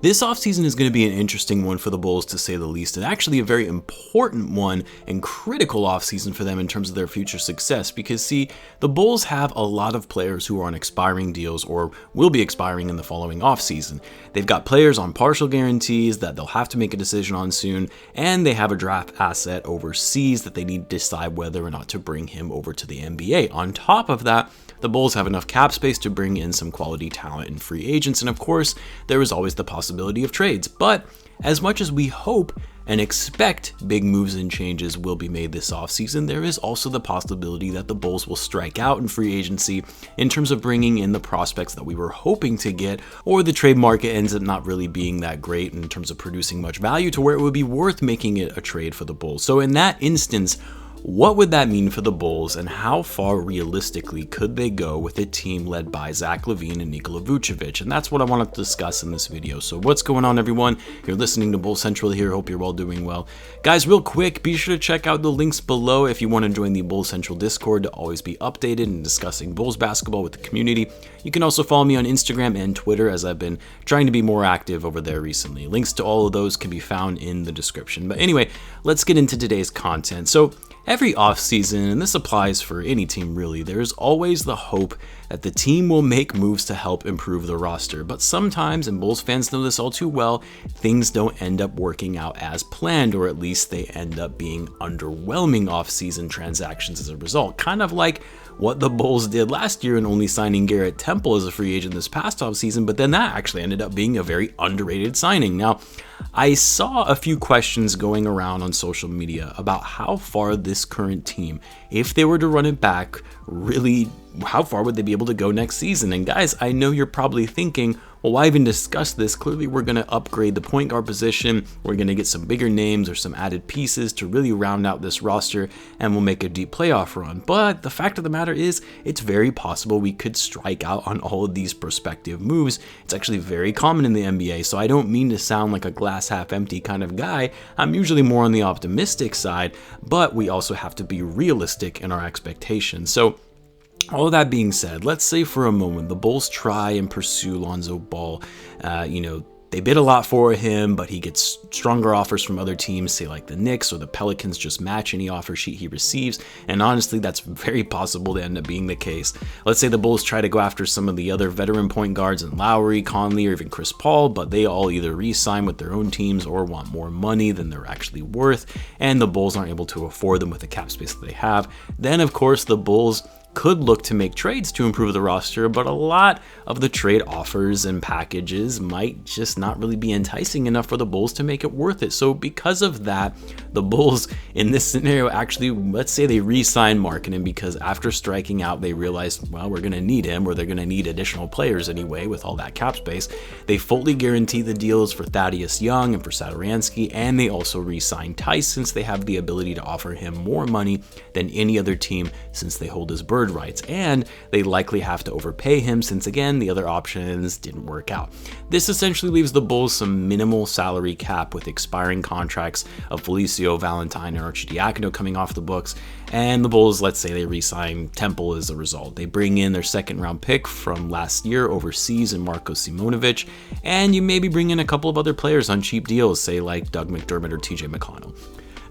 This offseason is going to be an interesting one for the Bulls, to say the least, and actually a very important one and critical offseason for them in terms of their future success. Because, see, the Bulls have a lot of players who are on expiring deals or will be expiring in the following offseason. They've got players on partial guarantees that they'll have to make a decision on soon, and they have a draft asset overseas that they need to decide whether or not to bring him over to the NBA. On top of that, the Bulls have enough cap space to bring in some quality talent and free agents, and of course, there is always the possibility of trades. But as much as we hope and expect big moves and changes will be made this offseason, there is also the possibility that the Bulls will strike out in free agency in terms of bringing in the prospects that we were hoping to get, or the trade market ends up not really being that great in terms of producing much value to where it would be worth making it a trade for the Bulls. So in that instance, what would that mean for the Bulls, and how far realistically could they go with a team led by Zach LaVine and Nikola Vucevic? And that's what I want to discuss in this video. So what's going on, everyone? You're listening to Bull Central here. Hope you're all doing well. Guys, real quick, be sure to check out the links below if you want to join the Bull Central Discord to always be updated and discussing Bulls basketball with the community. You can also follow me on Instagram and Twitter, as I've been trying to be more active over there recently. Links to all of those can be found in the description. But anyway, let's get into today's content. So every offseason, and this applies for any team really, there's always the hope that the team will make moves to help improve the roster. But sometimes, and Bulls fans know this all too well, things don't end up working out as planned, or at least they end up being underwhelming offseason transactions as a result. Kind of like what the Bulls did last year in only signing Garrett Temple as a free agent this past offseason, but then that actually ended up being a very underrated signing. Now, I saw a few questions going around on social media about how far this current team, if they were to run it back, really, how far would they be able to go next season? And guys, I know you're probably thinking, well, why even discuss this? Clearly, we're going to upgrade the point guard position. We're going to get some bigger names or some added pieces to really round out this roster, and we'll make a deep playoff run. But the fact of the matter is, it's very possible we could strike out on all of these prospective moves. It's actually very common in the NBA, so I don't mean to sound like a glass half empty kind of guy. I'm usually more on the optimistic side, but we also have to be realistic in our expectations. So all of that being said, let's say for a moment the Bulls try and pursue Lonzo Ball. They bid a lot for him, but he gets stronger offers from other teams, say like the Knicks or the Pelicans, just match any offer sheet he receives. And honestly, that's very possible to end up being the case. Let's say the Bulls try to go after some of the other veteran point guards in Lauri, Conley, or even Chris Paul, but they all either re-sign with their own teams or want more money than they're actually worth, and the Bulls aren't able to afford them with the cap space that they have. Then, of course, the Bulls could look to make trades to improve the roster, but a lot of the trade offers and packages might just not really be enticing enough for the Bulls to make it worth it. So because of that, the Bulls in this scenario actually, let's say they re-sign Markkanen, because after striking out, they realized, well, we're going to need him, or they're going to need additional players anyway with all that cap space. They fully guarantee the deals for Thaddeus Young and for Satoransky, and they also re-sign Tice, since they have the ability to offer him more money than any other team, since they hold his bird rights, and they likely have to overpay him, since again the other options didn't work out. This essentially leaves the Bulls some minimal salary cap, with expiring contracts of Felicio, Valentine, and Arcidiacono coming off the books, and the Bulls, let's say they re-sign Temple as a result. They bring in their second round pick from last year overseas in Marko Simonovic, and you maybe bring in a couple of other players on cheap deals, say like Doug McDermott or TJ McConnell.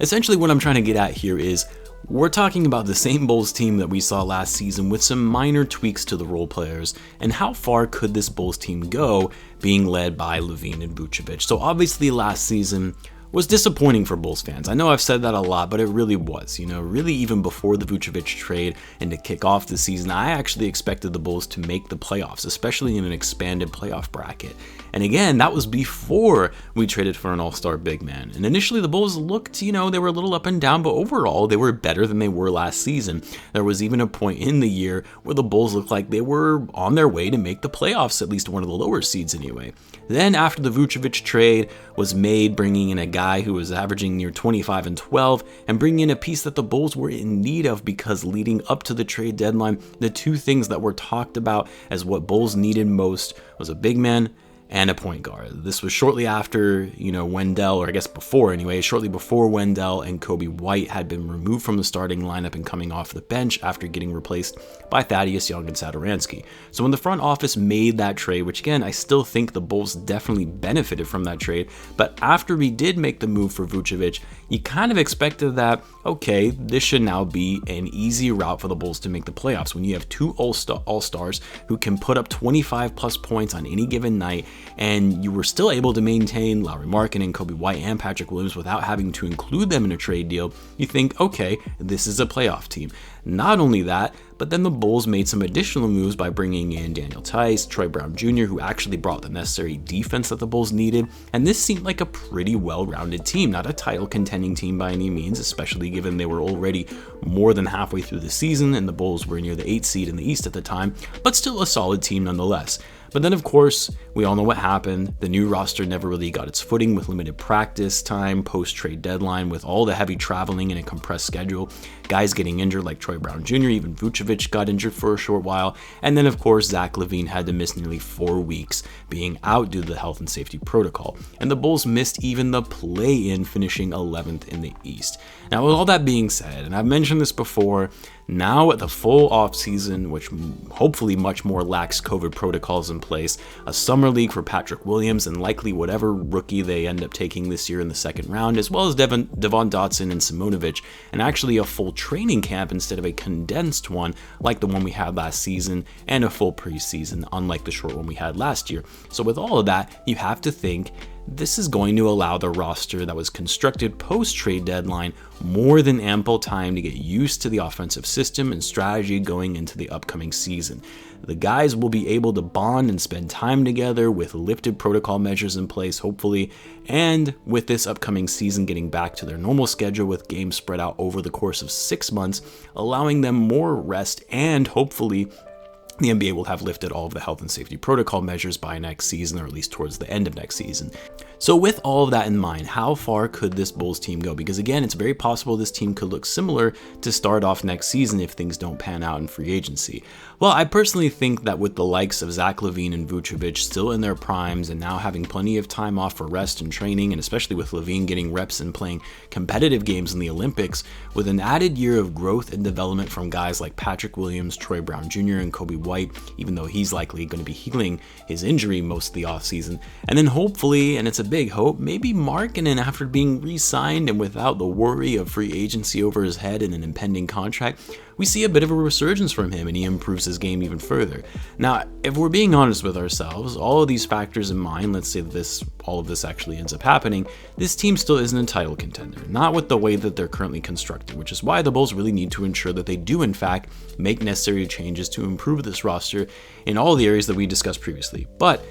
Essentially what I'm trying to get at here is, we're talking about the same Bulls team that we saw last season with some minor tweaks to the role players, and how far could this Bulls team go being led by Lavine and Vucevic? So obviously last season was disappointing for Bulls fans. I know I've said that a lot, but it really was. Really even before the Vucevic trade and to kick off the season, I actually expected the Bulls to make the playoffs, especially in an expanded playoff bracket. And again, that was before we traded for an all-star big man. And initially the Bulls looked, they were a little up and down, but overall they were better than they were last season. There was even a point in the year where the Bulls looked like they were on their way to make the playoffs, at least one of the lower seeds anyway. Then after the Vucevic trade was made, bringing in a guy who was averaging near 25 and 12, and bringing in a piece that the Bulls were in need of, because leading up to the trade deadline, the two things that were talked about as what Bulls needed most was a big man and a point guard. This was shortly after, Wendell, or I guess before anyway, shortly before Wendell and Coby White had been removed from the starting lineup and coming off the bench after getting replaced by Thaddeus Young and Satoransky. So when the front office made that trade, which again, I still think the Bulls definitely benefited from that trade, but after we did make the move for Vucevic, you kind of expected that, okay, this should now be an easy route for the Bulls to make the playoffs when you have two all-stars who can put up 25 plus points on any given night, and you were still able to maintain Lauri, Markkanen, Coby White, and Patrick Williams without having to include them in a trade deal. You think, okay, this is a playoff team. Not only that, but then the Bulls made some additional moves by bringing in Daniel Tice, Troy Brown Jr., who actually brought the necessary defense that the Bulls needed, and this seemed like a pretty well-rounded team, not a title contending team by any means, especially given they were already more than halfway through the season and the Bulls were near the 8th seed in the East at the time, but still a solid team nonetheless. But then, of course, we all know what happened. The new roster never really got its footing with limited practice time, post-trade deadline, with all the heavy traveling and a compressed schedule. Guys getting injured like Troy Brown Jr., even Vucevic got injured for a short while. And then, of course, Zach LaVine had to miss nearly 4 weeks being out due to the health and safety protocol. And the Bulls missed even the play-in, finishing 11th in the East. Now, with all that being said, and I've mentioned this before, now at the full offseason, which hopefully much more lax COVID protocols in place, a summer league for Patrick Williams and likely whatever rookie they end up taking this year in the second round, as well as Devon Dotson and Simonovic, and actually a full training camp instead of a condensed one like the one we had last season, and a full preseason unlike the short one we had last year. So with all of that, you have to think this is going to allow the roster that was constructed post-trade deadline more than ample time to get used to the offensive system and strategy going into the upcoming season. The guys will be able to bond and spend time together with lifted protocol measures in place, hopefully, and with this upcoming season getting back to their normal schedule with games spread out over the course of 6 months, allowing them more rest, and hopefully the NBA will have lifted all of the health and safety protocol measures by next season, or at least towards the end of next season. So with all of that in mind, how far could this Bulls team go? Because again, it's very possible this team could look similar to start off next season if things don't pan out in free agency. Well, I personally think that with the likes of Zach LaVine and Vucevic still in their primes and now having plenty of time off for rest and training, and especially with LaVine getting reps and playing competitive games in the Olympics, with an added year of growth and development from guys like Patrick Williams, Troy Brown Jr., and Coby White, even though he's likely going to be healing his injury most of the offseason, and then hopefully, and it's a big hope, maybe Markkanen, after being re-signed and without the worry of free agency over his head and an impending contract, we see a bit of a resurgence from him and he improves his game even further. Now, if we're being honest with ourselves, all of these factors in mind, let's say all of this actually ends up happening, this team still isn't a title contender, not with the way that they're currently constructed, which is why the Bulls really need to ensure that they do in fact make necessary changes to improve this roster in all the areas that we discussed previously. But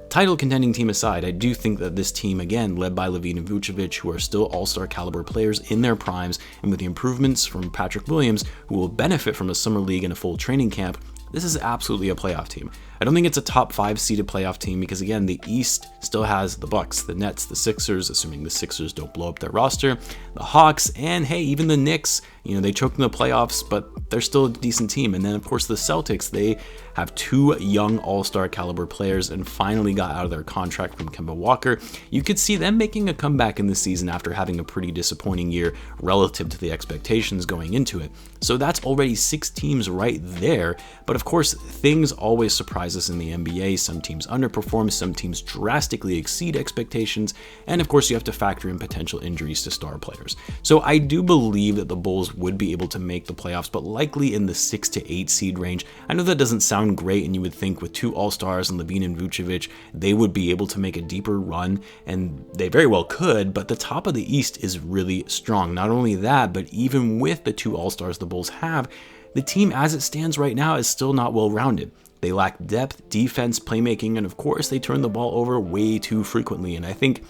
title contending team aside, I do think that this team, again, led by Lavine and Vucevic, who are still all-star caliber players in their primes, and with the improvements from Patrick Williams, who will benefit from a summer league and a full training camp, this is absolutely a playoff team. I don't think it's a top 5 seeded playoff team because, again, the East still has the Bucks, the Nets, the Sixers, assuming the Sixers don't blow up their roster, the Hawks, and hey, even the Knicks. They choked in the playoffs, but they're still a decent team. And then, of course, the Celtics, they have 2 young all-star caliber players and finally got out of their contract from Kemba Walker. You could see them making a comeback in this season after having a pretty disappointing year relative to the expectations going into it. So that's already 6 teams right there. But of course, things always surprise us in the NBA. Some teams underperform, some teams drastically exceed expectations, and of course you have to factor in potential injuries to star players. So I do believe that the Bulls would be able to make the playoffs, but likely in the 6 to 8 seed range. I know that doesn't sound great, and you would think with 2 all-stars and Lavine and Vucevic, they would be able to make a deeper run, and they very well could, but the top of the East is really strong. Not only that, but even with the 2 all-stars the Bulls have, the team as it stands right now is still not well-rounded. They lack depth, defense, playmaking, and of course they turn the ball over way too frequently. And I think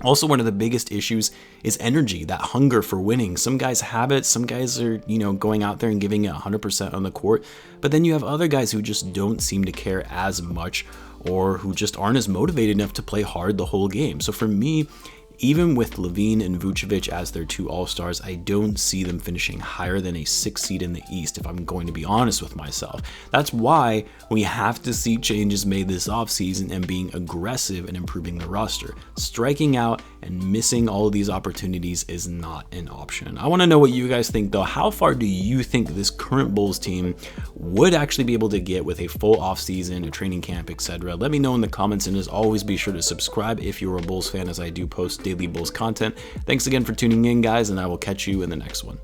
also one of the biggest issues is energy, that hunger for winning. Some guys have it, some guys are, going out there and giving it 100% on the court, but then you have other guys who just don't seem to care as much or who just aren't as motivated enough to play hard the whole game. So for me, even with Lavine and Vucevic as their 2 all-stars, I don't see them finishing higher than a 6th seed in the East, if I'm going to be honest with myself. That's why we have to see changes made this offseason and being aggressive and improving the roster. Striking out and missing all of these opportunities is not an option. I want to know what you guys think though. How far do you think this current Bulls team would actually be able to get with a full offseason, a training camp, etc.? Let me know in the comments, and as always, be sure to subscribe if you're a Bulls fan, as I do post daily Bulls content. Thanks again for tuning in, guys, and I will catch you in the next one.